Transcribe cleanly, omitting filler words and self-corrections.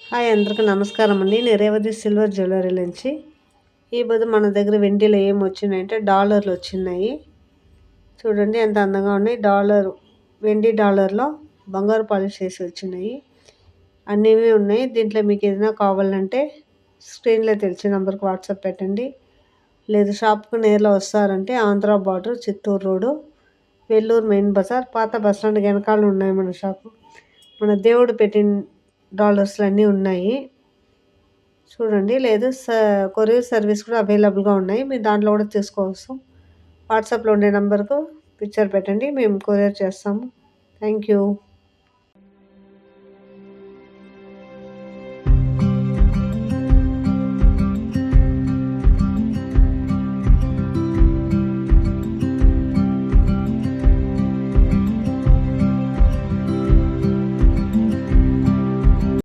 Hi అందరికీ నమస్కారం అండి. నేను రేవతి సిల్వర్ జ్యువెలరీ నుంచి. ఈ పొద్దు మన దగ్గర వెండిలో ఏం వచ్చినాయంటే డాలర్లు వచ్చినాయి. చూడండి ఎంత అందంగా ఉన్నాయి. వెండి డాలర్లో బంగారు పాలిష్ చేసి వచ్చినాయి. అన్నీ ఉన్నాయి. దీంట్లో మీకు ఏదైనా కావాలంటే స్క్రీన్లో తెలిసిన నెంబర్కి వాట్సాప్ పెట్టండి. లేదు షాప్కి నేరులో వస్తారంటే Andhra border, Chittoor road, Vellore main బజార్, పాత బస్ స్టాండ్ వెనకాల ఉన్నాయి మన షాపు. మన దేవుడు పెట్టిన డాలర్స్లు అన్నీ ఉన్నాయి చూడండి. లేదు కొరియర్ సర్వీస్ కూడా అవైలబుల్గా ఉన్నాయి. మీరు దాంట్లో కూడా తీసుకోవచ్చు. వాట్సాప్లో ఉండే నెంబర్కు పిక్చర్ పెట్టండి, మేము కొరియర్ చేస్తాము. Thank you.